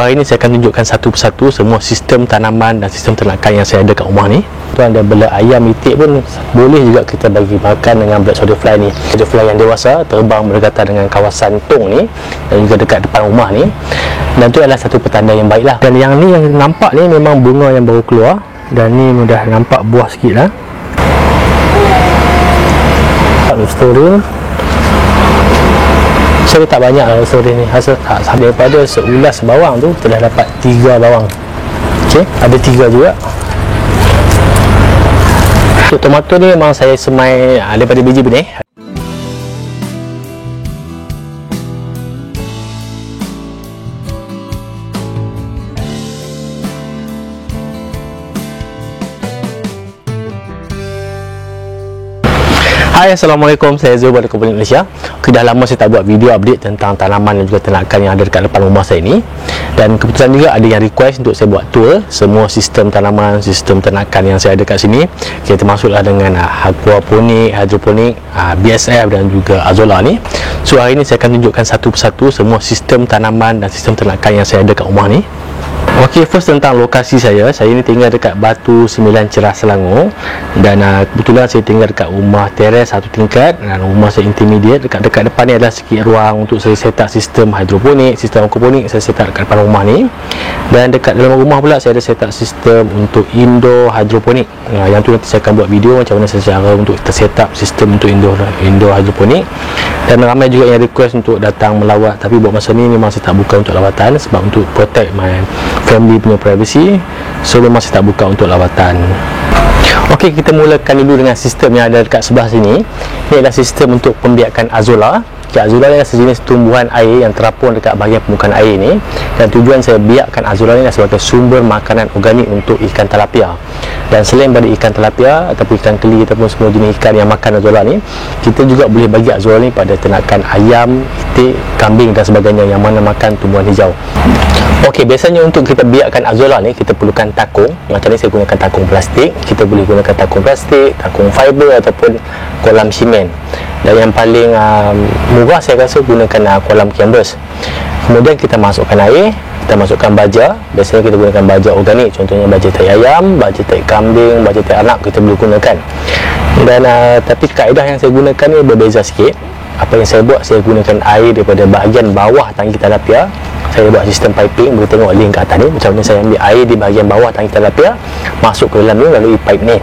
hari ni saya akan tunjukkan satu persatu semua sistem tanaman dan sistem ternakan yang saya ada kat rumah ni. Tuan ada bela ayam itik pun boleh juga kita bagi makan dengan black soldier fly ni. Soldier fly yang dewasa terbang berdekatan dengan kawasan tong ni dan juga dekat depan rumah ni. Dan tu adalah satu petanda yang baiklah. Dan yang ni yang nampak ni memang bunga yang baru keluar dan ni dah nampak buah sikit lah. Story saya tak banyak lah story ni, hasil tak daripada seulas bawang tu telah dapat 3 bawang. Okey, ada 3 juga. Untuk tomato ni memang saya semai daripada biji benih. Hai, Assalamualaikum, saya Zul dari Kebun Malaysia. Okay, dah lama saya tak buat video update tentang tanaman dan juga ternakan yang ada dekat depan rumah saya ni. Dan kebetulan juga ada yang request untuk saya buat tour semua sistem tanaman, sistem ternakan yang saya ada kat sini. Okay, termasuklah dengan aquaponik, hidroponik, BSF dan juga azolla ni. So hari ni saya akan tunjukkan satu persatu semua sistem tanaman dan sistem ternakan yang saya ada kat rumah ni. Okey, first tentang lokasi saya ni tinggal dekat Batu 9 Cerah Selangor. Dan kebetulan saya tinggal dekat rumah teres satu tingkat dan rumah saya intermediate. Dekat depan ni adalah sikit ruang untuk saya set up sistem hidroponik, sistem aquaponik saya set up dekat depan rumah ni. Dan dekat dalam rumah pula saya ada set up sistem untuk indoor hidroponik. Yang tu nanti saya akan buat video macam mana secara untuk kita set up sistem untuk indoor hidroponik. Dan ramai juga yang request untuk datang melawat, tapi buat masa ni memang saya tak buka untuk lawatan sebab untuk protect my family punya privacy. So memang saya tak buka untuk lawatan. Okey, kita mulakan dulu dengan sistem yang ada dekat sebelah sini. Ini adalah sistem untuk pembiakan azolla. Azolla adalah sejenis tumbuhan air yang terapung dekat bahagian permukaan air ni. Dan tujuan saya biakkan azolla ni sebagai sumber makanan organik untuk ikan tilapia. Dan selain pada ikan tilapia ataupun ikan keli ataupun semua jenis ikan yang makan azolla ni, kita juga boleh bagi azolla ni pada ternakan ayam, itik, kambing dan sebagainya yang mana makan tumbuhan hijau. Okey, biasanya untuk kita biakkan azolla ni kita perlukan takung. Macam ni saya gunakan takung plastik. Kita boleh gunakan takung plastik, takung fiber ataupun kolam simen. Dan yang paling murah saya rasa gunakan kolam canvas. Kemudian kita masukkan air, kita masukkan baja. Biasanya kita gunakan baja organik, contohnya baja tai ayam, baja tai kambing, baja tai anak kita boleh gunakan. Dan tapi kaedah yang saya gunakan ni berbeza sikit. Apa yang saya buat, saya gunakan air daripada bahagian bawah tangki tilapia. Saya buat sistem piping, boleh tengok link kat atas ni. Macam mana saya ambil air di bahagian bawah tangki tilapia, masuk ke dalam ni melalui pipe ni.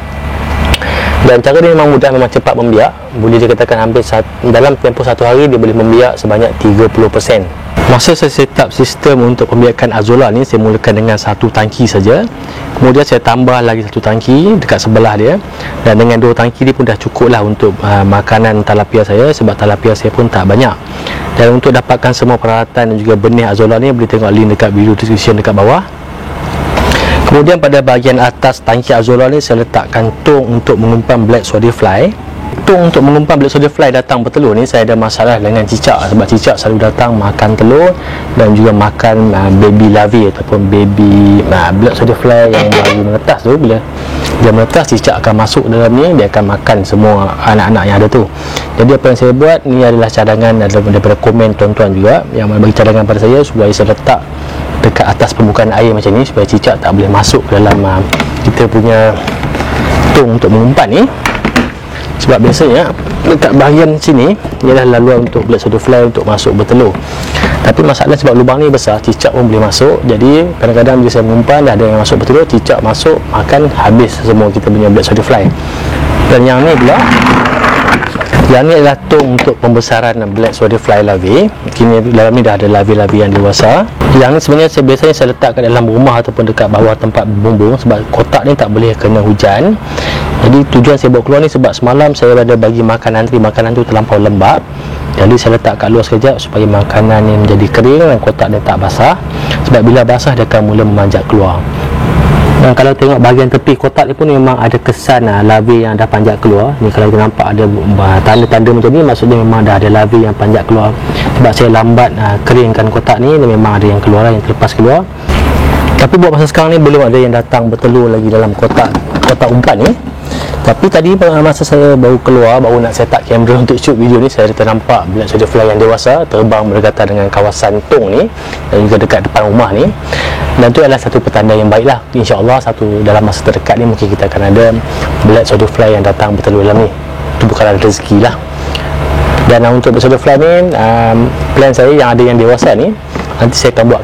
Dan cara dia memang mudah, memang cepat membiak. Boleh dikatakan hampir dalam tempoh 1 hari dia boleh membiak sebanyak 30%. Masa saya set up sistem untuk pembiakan azolla ni, saya mulakan dengan 1 tangki saja. Kemudian saya tambah lagi 1 tangki dekat sebelah dia. Dan dengan 2 tangki ni pun dah cukup lah untuk makanan tilapia saya, sebab tilapia saya pun tak banyak. Dan untuk dapatkan semua peralatan dan juga benih azolla ni, boleh tengok link dekat video description dekat bawah. Kemudian pada bahagian atas tangki azolla ni saya letakkan tong untuk mengumpan black soldier fly. Tong untuk mengumpan black soldier fly datang bertelur ni, saya ada masalah dengan cicak sebab cicak selalu datang makan telur dan juga makan baby larvae ataupun baby black soldier fly yang baru menetas tu. Bila dia menetas, cicak akan masuk dalam ni, dia akan makan semua anak-anak yang ada tu. Jadi apa yang saya buat ni adalah cadangan daripada komen tuan-tuan juga yang bagi cadangan pada saya supaya saya letak dekat atas permukaan air macam ni supaya cicak tak boleh masuk ke dalam kita punya tong untuk mengumpan ni. Sebab biasanya dekat bahagian sini ialah laluan untuk black soldier fly untuk masuk bertelur. Tapi masalah sebab lubang ni besar, cicak pun boleh masuk. Jadi kadang-kadang bila saya mengumpan dah ada yang masuk bertelur, cicak masuk makan habis semua kita punya black soldier fly. Dan yang ni pula, yang ni adalah tong untuk pembesaran black soldier fly larvae. Kini dalam ni dah ada larvae-larvae yang dewasa. Yang ni sebenarnya biasanya saya letak kat dalam rumah ataupun dekat bawah tempat berbumbung sebab kotak ni tak boleh kena hujan. Jadi tujuan saya bawa keluar ni sebab semalam saya ada bagi makanan tu terlampau lembab. Jadi saya letak kat luar sekejap supaya makanan ni menjadi kering dan kotak dia tak basah. Sebab bila basah dia akan mula memanjat keluar. Dan kalau tengok bahagian tepi kotak ni pun memang ada kesan larvae yang dah panjat keluar. Ni kalau kita nampak ada tanda-tanda macam ni, maksudnya memang dah ada larvae yang panjat keluar. Sebab saya lambat keringkan kotak ni dan memang ada yang keluar, yang terlepas keluar. Tapi buat masa sekarang ni belum ada yang datang bertelur lagi dalam kotak umpan ni. Tapi tadi masa saya baru nak set up kamera untuk shoot video ni, saya ternampak black soldier fly yang dewasa terbang berdekatan dengan kawasan Tong ni dan juga dekat depan rumah ni. Dan tu adalah satu petanda yang baik lah. InsyaAllah dalam masa terdekat ni mungkin kita akan ada black soldier fly yang datang bertelur dalam ni. Itu bukanlah rezeki lah. Dan untuk black soldier fly ni, plan saya yang ada yang dewasa ni, nanti saya akan buat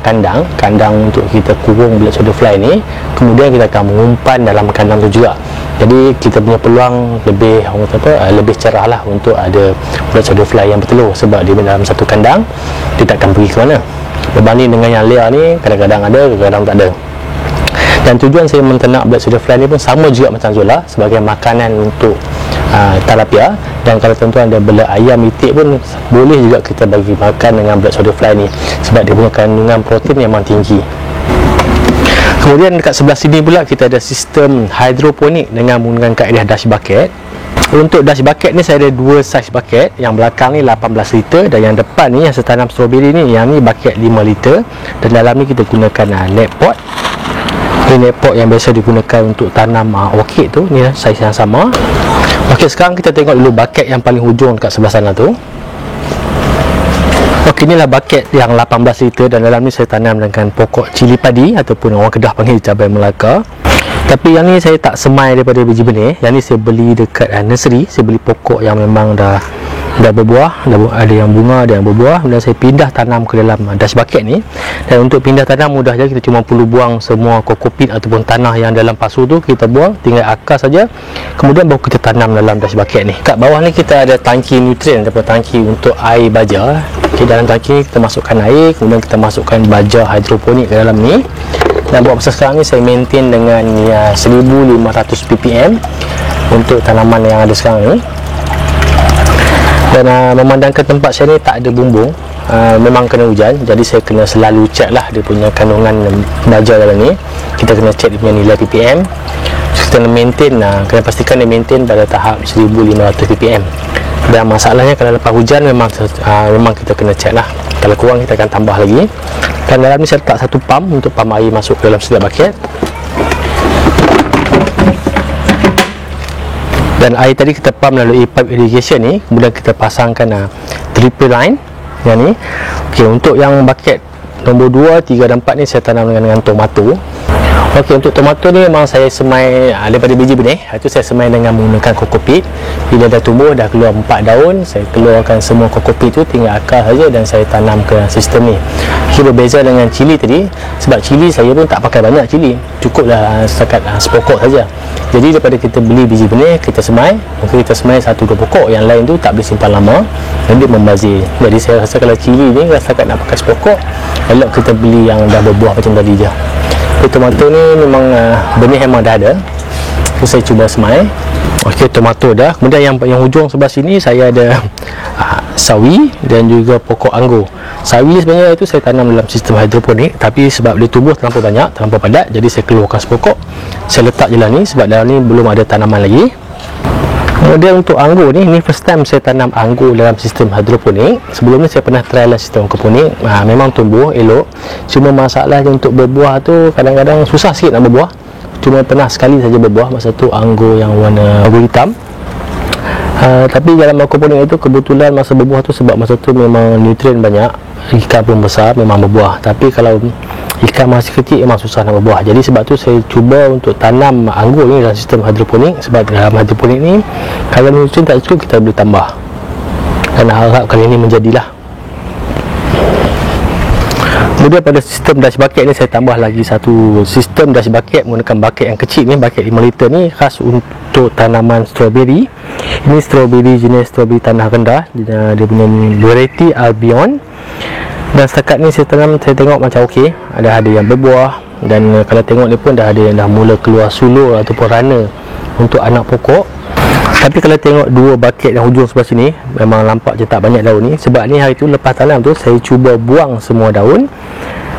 kandang untuk kita kurung black soldier fly ni. Kemudian kita akan mengumpan dalam kandang tu juga. Jadi kita punya peluang lebih cerah lah untuk ada black soldier fly yang bertelur, sebab dia dalam satu kandang, dia tak akan pergi ke mana. Berbanding dengan yang liar ni, kadang-kadang ada, kadang-kadang tak ada. Dan tujuan saya menternak black soldier fly ni pun sama juga macam Zola, sebagai makanan untuk tilapia. Dan kalau tuan-tuan ada bela ayam itik pun boleh juga kita bagi makan dengan black soldier fly ni, sebab dia punya kandungan protein memang tinggi. Kemudian dekat sebelah sini pula kita ada sistem hidroponik dengan menggunakan kaedah dash bucket. Untuk dash bucket ni saya ada dua saiz bucket. Yang belakang ni 18 liter dan yang depan ni yang saya tanam strawberry ni, yang ni bucket 5 liter. Dan dalam ni kita gunakan net pot. Ini net pot yang biasa digunakan untuk tanam orchid tu, ni saiz yang sama. Okey, sekarang kita tengok dulu bucket yang paling hujung dekat sebelah sana tu. Okey, inilah bucket yang 18 liter dan dalam ni saya tanam dengan pokok cili padi ataupun orang Kedah panggil cabai Melaka. Tapi yang ni saya tak semai daripada biji benih. Yang ni saya beli dekat nursery. Saya beli pokok yang memang dah berbuah, ada yang bunga, ada yang berbuah. Dan saya pindah tanam ke dalam dash bucket ni. Dan untuk pindah tanam mudah je, kita cuma perlu buang semua kokopit ataupun tanah yang dalam pasu tu, kita buang, tinggal akar saja. Kemudian baru kita tanam dalam dash bucket ni. Kat bawah ni kita ada tangki nutrien ataupun tangki untuk air baja. Okay, dalam tangki ni kita masukkan air, kemudian kita masukkan baja hidroponik ke dalam ni. Dan buat masa sekarang ni saya maintain dengan 1500 ppm untuk tanaman yang ada sekarang ni. Dan memandangkan tempat saya ni tak ada bumbung, memang kena hujan, jadi saya kena selalu check lah dia punya kandungan baja dalam ni. Kita kena check dia punya nilai ppm. Kita kena maintain, kena pastikan dia maintain pada tahap 1500 ppm. Dan masalahnya kalau lepas hujan memang kita kena check lah. Kalau kurang kita akan tambah lagi. Dan dalam ni saya letak satu pump untuk pump air masuk ke dalam setiap bucket. Dan air tadi kita pump melalui pipe irrigation ni. Kemudian kita pasangkan triple line yang ni. Okey, untuk yang bucket nombor 2, 3 dan 4 ni saya tanam dengan tomato. Okey, untuk tomato ni memang saya semai daripada biji benih. Itu saya semai dengan menggunakan kokopit. Bila dah tumbuh, dah keluar 4 daun, saya keluarkan semua kokopit tu, tinggal akar saja dan saya tanam ke sistem ni. Okay, berbeza dengan cili tadi, sebab cili saya pun tak pakai banyak cili, cukuplah setakat sepokok saja. Jadi daripada kita beli biji benih, kita semai, mungkin kita semai 1-2 pokok, yang lain tu tak boleh simpan lama dan dia membazir. Jadi saya rasa kalau cili ni setakat nak pakai sepokok, elok kita beli yang dah berbuah macam tadi je. Tomato ni memang benih memang dah ada, so saya cuba semai. Okey, tomato dah. Kemudian yang hujung sebelah sini saya ada sawi dan juga pokok anggur. Sawi sebenarnya itu saya tanam dalam sistem hidroponik, tapi sebab dia tumbuh terlampau banyak, terlampau padat, jadi saya keluarkan sepokok, saya letak je dalam ni sebab dalam ni belum ada tanaman lagi. Kemudian untuk anggur ni, ini first time saya tanam anggur dalam sistem hidroponik. Sebelum ni saya pernah try dalam sistem aquaponik, memang tumbuh elok. Cuma masalahnya untuk berbuah tu kadang-kadang susah sikit nak berbuah. Cuma pernah sekali saja berbuah, masa tu anggur yang warna anggur hitam. Tapi dalam aquaponik itu kebetulan masa berbuah tu, sebab masa tu memang nutrien banyak, ikan pun besar, memang berbuah. Tapi kalau ikan masih kecil memang susah nak berbuah. Jadi sebab tu saya cuba untuk tanam anggur ni dalam sistem hidroponik. Sebab dalam hidroponik ni kalau nutrien tak cukup, kita boleh tambah. Dan harap kali ini menjadilah. Kemudian pada sistem dash bucket ni saya tambah lagi satu sistem dash bucket menggunakan bucket yang kecil ni, bucket 5 liter ni, khas untuk tanaman strawberry. Ini strawberry jenis strawberry tanah rendah, dia punya variety Albion. Dan setakat ni saya tengok macam okey, ada yang berbuah. Dan kalau tengok ni pun dah ada yang dah mula keluar sulur ataupun rana untuk anak pokok. Tapi kalau tengok dua bucket yang hujung sebelah sini, memang nampak je tak banyak daun ni. Sebab ni hari tu lepas tanam tu saya cuba buang semua daun,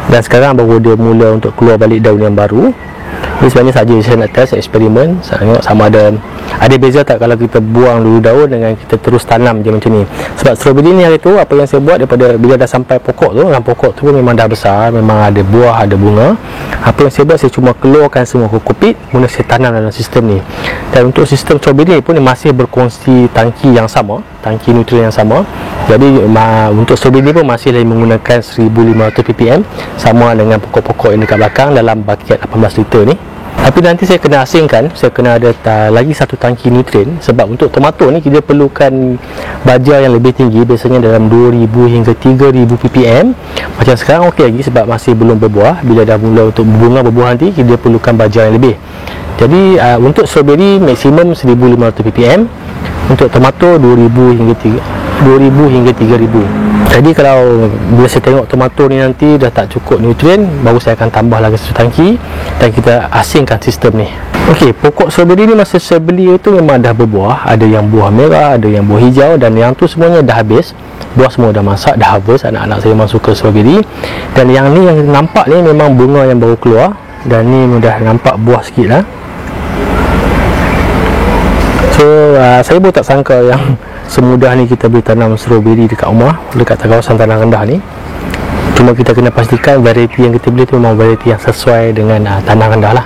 dan sekarang baru dia mula untuk keluar balik daun yang baru. Ini sebenarnya saja saya nak test eksperimen, saya tengok sama ada beza tak kalau kita buang dulu daun dengan kita terus tanam je macam ni. Sebab strawberry ni hari tu apa yang saya buat, daripada bila dah sampai pokok tu, dan pokok tu pun memang dah besar, memang ada buah, ada bunga. Apa yang saya buat, saya cuma keluarkan semua kokopit, kemudian saya tanam dalam sistem ni. Dan untuk sistem strawberry pun masih berkongsi tangki yang sama, tangki nutrien yang sama. Jadi untuk strawberry pun masih lagi menggunakan 1500 ppm, sama dengan pokok-pokok yang dekat belakang dalam baket 18 liter ni. Tapi nanti saya kena asingkan, saya kena ada lagi satu tangki nutrien, sebab untuk tomato ni kita perlukan baja yang lebih tinggi, biasanya dalam 2000 hingga 3000 ppm. Macam sekarang okey lagi sebab masih belum berbuah. Bila dah mula untuk berbunga berbuah nanti, kita perlukan baja yang lebih. Jadi untuk strawberry maksimum 1500 ppm, untuk tomato 2000 hingga 3000. Jadi kalau bila saya tengok tomato ni nanti dah tak cukup nutrien, baru saya akan tambah lagi satu tangki dan kita asingkan sistem ni. Okey, pokok strawberry ni masa saya beli itu memang dah berbuah. Ada yang buah merah, ada yang buah hijau, dan yang tu semuanya dah habis. Buah semua dah masak, dah harvest. Anak-anak saya memang suka strawberry. Dan yang ni yang nampak ni memang bunga yang baru keluar, dan ni dah nampak buah sikit lah. So saya pun tak sangka yang semudah ni kita boleh tanam strawberry dekat rumah, dekat kawasan tanah rendah ni. Cuma kita kena pastikan variety yang kita beli tu memang variety yang sesuai dengan tanah rendah lah.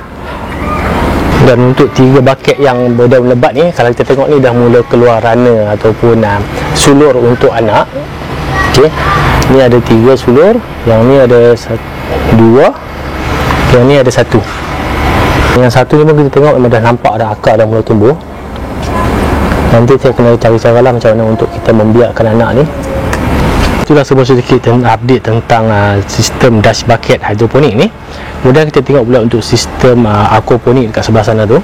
Dan untuk 3 baket yang berdaun lebat ni, kalau kita tengok ni dah mula keluar rana ataupun sulur untuk anak. Okey, ni ada 3 sulur, yang ni ada 2, yang ni ada 1. Yang satu ni pun kita tengok memang dah nampak dah akar dah mula tumbuh. Nanti saya kena cari cara lah macam mana untuk kita membiarkan anak ni. Itulah semua sedikit update tentang sistem Dutch bucket hidroponik ni. Kemudian kita tengok pula untuk sistem aquaponik dekat sebelah sana tu.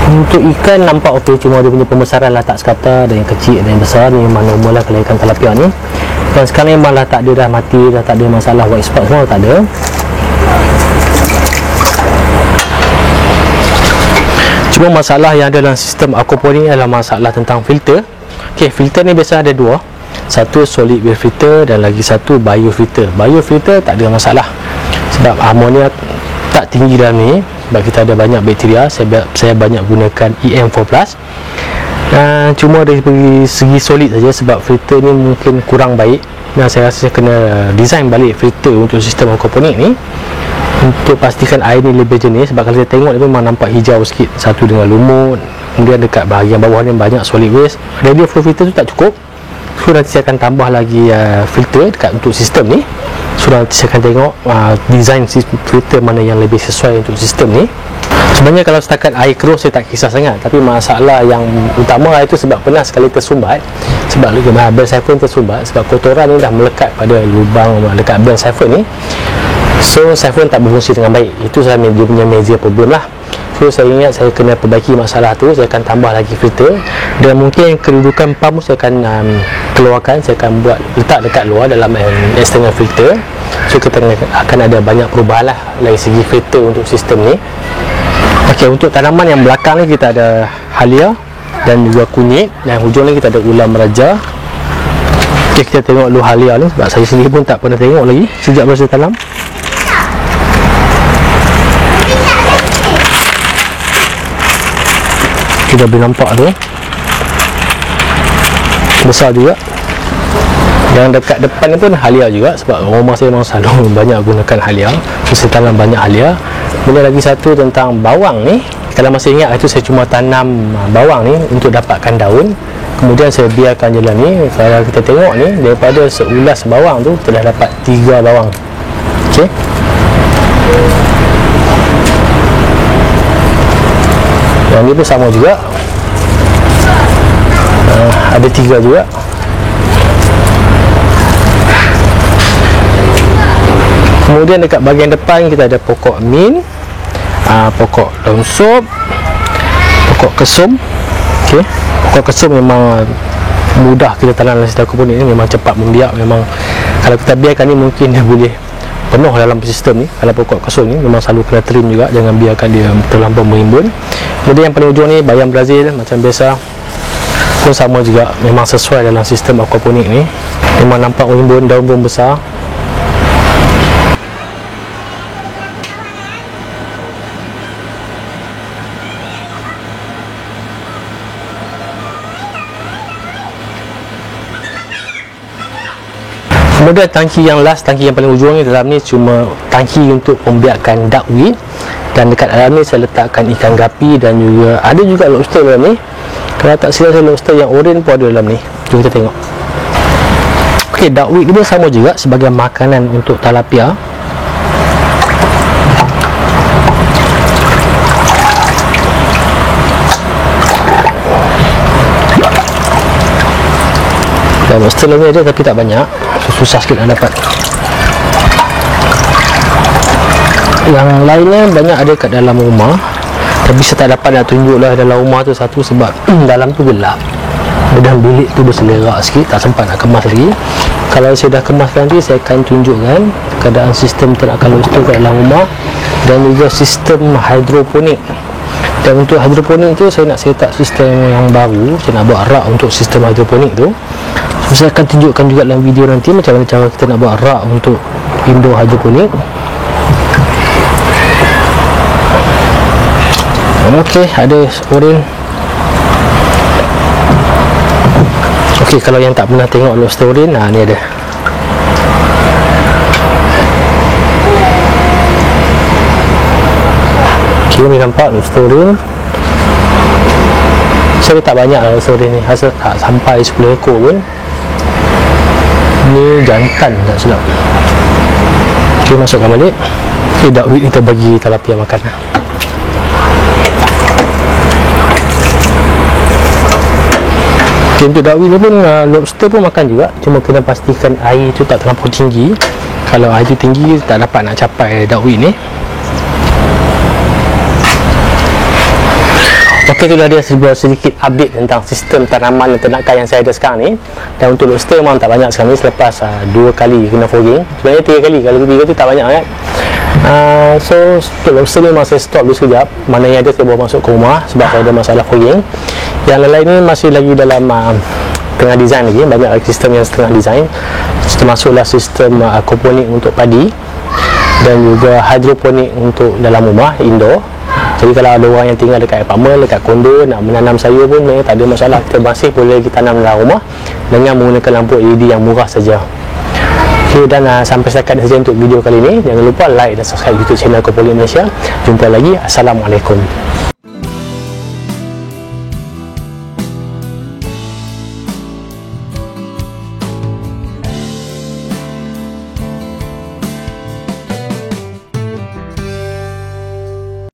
Untuk ikan nampak okey, cuma dia punya pembesaran lah tak sekata. Ada yang kecil, ada yang besar. Ni memang normal lah kalau ikan tilapia ni. Dan sekarang memang lah tak ada dah mati, dah tak ada masalah white spot semua, tak ada. Cuma masalah yang ada dalam sistem aquaponik adalah masalah tentang filter. Okey, filter ni biasa ada 2. Satu solid waste filter dan lagi satu biofilter. Biofilter tak ada masalah sebab amonia tak tinggi dalam ni, sebab kita ada banyak bakteria. Saya banyak gunakan EM4+. Cuma dari segi solid saja, sebab filter ni mungkin kurang baik, dan saya rasa saya kena design balik filter untuk sistem aquaponik ni untuk pastikan air ni lebih jernih. Sebab kalau kita tengok dia memang nampak hijau sikit, satu dengan lumut, kemudian dekat bahagian bawah ni banyak solid waste. Radio flow filter tu tak cukup, so nanti saya akan tambah lagi filter dekat untuk sistem ni. So nanti saya akan tengok design filter mana yang lebih sesuai untuk sistem ni. Sebenarnya kalau setakat air keruh saya tak kisah sangat, tapi masalah yang utama itu sebab pernah sekali tersumbat, sebab band siphon tersumbat, sebab kotoran ni dah melekat pada lubang dekat band siphon ni. So siphon tak berfungsi dengan baik. Itu saya dia punya major problem lah. So saya ingat saya kena perbaiki masalah tu. Saya akan tambah lagi filter, dan mungkin kedudukan pump saya akan keluarkan. Saya akan buat letak dekat luar dalam external filter. So kita akan ada banyak perubahan lah dari segi filter untuk sistem ni. Okey, untuk tanaman yang belakang ni kita ada halia dan juga kunyit, dan hujung ni kita ada ulam raja. Okey, kita tengok dulu halia ni sebab saya sendiri pun tak pernah tengok lagi sejak masa tanam. Kita boleh nampak tu besar juga. Yang dekat depan ni pun halia juga, sebab rumah saya memang selalu banyak gunakan halia. Saya tanam banyak halia. Kemudian lagi satu tentang bawang ni, kalau masih ingat itu saya cuma tanam bawang ni untuk dapatkan daun, kemudian saya biarkan jalan ni. Kalau kita tengok ni, daripada seulas bawang tu kita dah dapat 3 bawang. Okey, yang ni pun sama juga, ada 3 juga. Kemudian dekat bahagian depan kita ada pokok mint, pokok daun sop, pokok kesum. Okey, pokok kesum memang mudah kita tanam dalam sistem aquaponik ni, memang cepat membiak. Memang kalau kita biarkan ni mungkin dia boleh penuh dalam sistem ni. Kalau pokok kesum ni memang selalu kena trim juga, jangan biarkan dia terlampau merimbun. Kemudian yang paling ujung ni bayam Brazil, macam biasa pun sama juga, memang sesuai dalam sistem aquaponik ni. Memang nampak merimbun, daun pun besar. Kemudian tangki yang last, tangki yang paling ujung ni, dalam ni cuma tangki untuk membiarkan duckweed, dan dekat dalam ni saya letakkan ikan gapi dan juga ada juga lobster dalam ni. Kalau tak silap saya, lobster yang oren pun ada dalam ni. Jom kita tengok. Okey, duckweed ni pun sama juga sebagai makanan untuk tilapia. Dan lobster dalam ni ada tapi tak banyak, so susah sikit nak dapat. Yang lainnya banyak ada kat dalam rumah, tapi saya tak dapat nak tunjuk lah dalam rumah tu satu sebab dalam tu gelap dan bilik tu berselerak sikit, tak sempat nak kemas lagi. Kalau saya dah kemaskan nanti, saya akan tunjukkan keadaan sistem ternakan lobster kat dalam rumah dan juga sistem hidroponik. Dan untuk hidroponik tu saya nak set up sistem yang baru, saya nak buat rak untuk sistem hidroponik tu. So, saya akan tunjukkan juga dalam video nanti macam mana cara kita nak buat rak untuk indoor hidroponik. Okey, ada oren. Okey, kalau yang tak pernah tengok lobster oren, ni ada. Okey, ni nampak lobster oren. Saya tak banyak lah lobster oren ni, rasa tak sampai 10 ekor pun. Ni jantan tak silap. Okey, masukkan balik. Okey, duckweed kita bagi tilapia makan. Okey, untuk duckweed ni pun lobster pun makan juga, cuma kena pastikan air tu tak terlampau tinggi. Kalau air tu tinggi, tak dapat nak capai duckweed ni. Okey, itulah dia sedikit update tentang sistem tanaman dan ternakan yang saya ada sekarang ni. Dan untuk lobster memang tak banyak sekarang ni, selepas 2 kali kena fogging. Sebenarnya 3 kali, kalau 3 tu tak banyak kan. So untuk lobster ni memang saya stop dulu sekejap. Mana yang ada saya bawa masuk ke rumah sebab saya ada masalah fogging. Yang lain ni masih lagi dalam tengah design lagi, banyak lagi sistem yang setengah design, termasuklah sistem aquaponik untuk padi dan juga hidroponik untuk dalam rumah, indoor. Jadi kalau ada orang yang tinggal dekat apartmen, dekat kondo, nak menanam sayur pun memang tak ada masalah, kita masih boleh kita tanam dalam rumah dengan menggunakan lampu LED yang murah saja. Okay, dan sampai setakat saja untuk video kali ini. Jangan lupa like dan subscribe YouTube channel Aquaponik Malaysia. Jumpa lagi. Assalamualaikum.